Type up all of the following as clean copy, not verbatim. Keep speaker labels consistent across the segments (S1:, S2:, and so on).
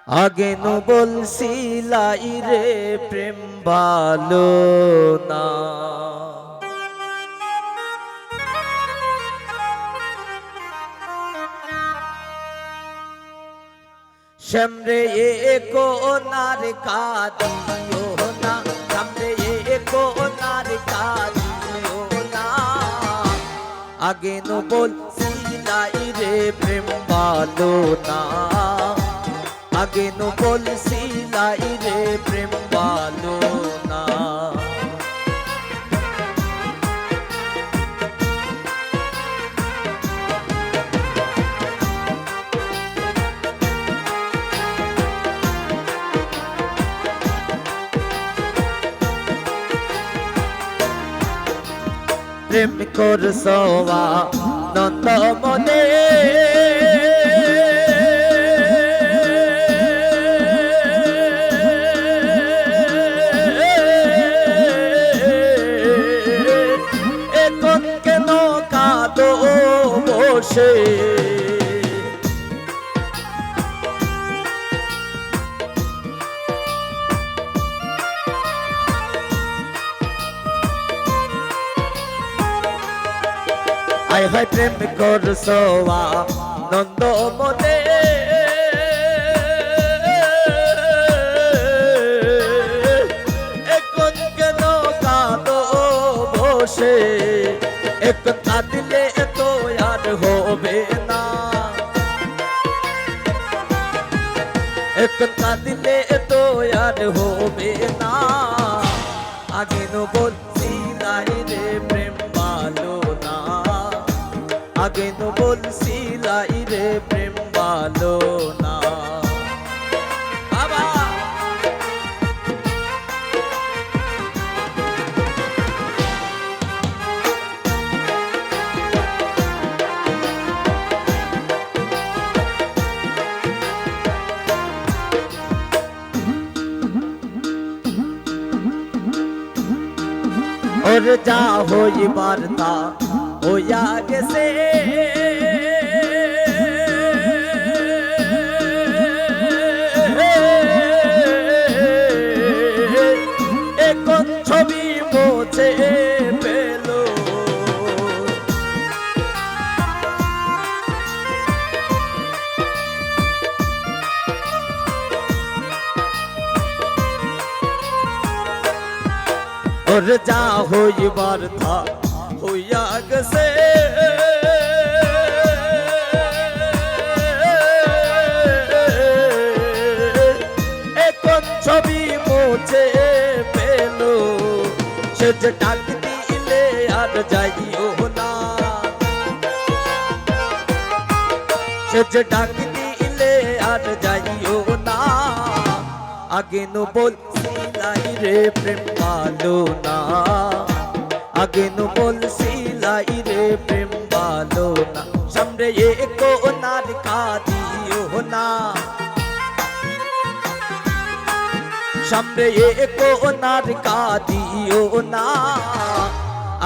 S1: আগে নো বলছিলাই রে প্রেম ভালো না, সামনে কোনার কাঁদিও না, সামনে কোনার কাঁদিও না। আগে নো বলছিলাই রে প্রেম ভালো না, আগে নো বলছিলাই রে প্রেম ভালো না। প্রেম করছো নন্দ মনে, এখন কেন কাঁদো বসে? আয় হায় প্রেম করছো নন্দ মনে, এখন কেন কাঁদো বসে? এখন কাঁদিলে এত আর হবে না, এখন কাঁদিলে এত আর হবে না। আগে নো বলছিলাই রে প্রেম ভালো না, আগে নো বলছিলাই রে প্রেম ভালো না। বাবা ওর যা হইবার তা হইয়া গেছে, এখন ছবি মুছে পেল। ওর যা হইবার থা হইয়া গেছে, এখন ছবি মুছে পেল। সে যে ডাক দিলে আর যাইও না, সে যে ডাক দিলে আর যাইও না। আগে নো বলছিলাই রে প্রেম ভালো না, আগে নো বলছিলাই রে প্রেম ভালো না। সামনে কোনার কাঁদিও না, সামনে কোনার কাঁদিও না।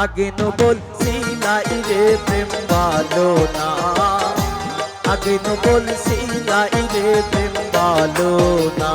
S1: আগে নো বলছিলাই রে প্রেম ভালো না, আগে নো বলছিলাই রে প্রেম ভালো না।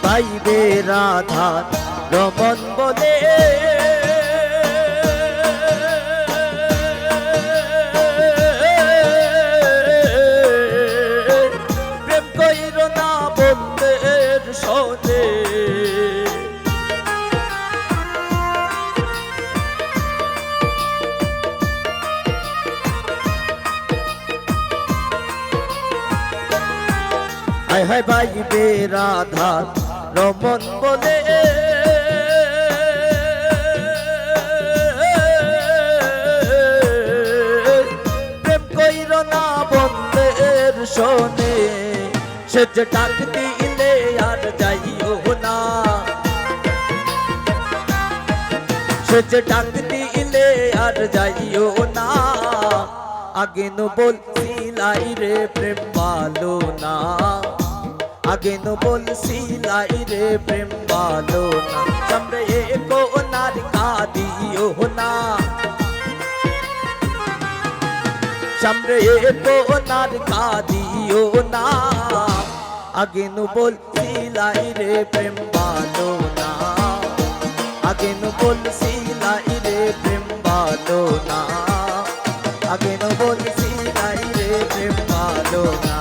S1: পাইবে রাধা রমন বলে, প্রেম কইর না বন্ধের সনে। হায় হায় পাইবে রাধা রমন বলে, শোনে সে যে ডাক দিলে আর যাইও না সে যে ডাক দিলে আর যাইও না আগে নো বলছিলাই রে প্রেম ভালো না আগে নো বলছিলাই রে প্রেম ভালো না সামনে কোনার কাঁদিও না সামনে কোনার কাঁদিও না আগে নো বলছিলাই রে প্রেম ভালো না আগে নো বলছিলাই রে প্রেম ভালো না আগে নো বলছিলাই রে প্রেম ভালো না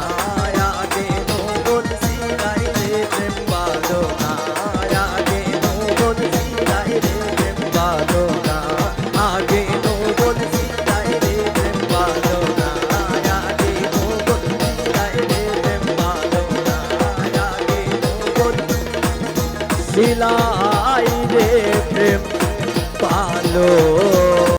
S1: আগে নো বলছিলাই রে প্রেম ভালো না আগে নো বলছিলাই রে প্রেম ভালো না আগে নো বলছিলাই রে প্রেম ভালো না আগে নো বলছিলাই রে প্রেম ভালো না আগে নো বলছিলাই রে প্রেম ভালো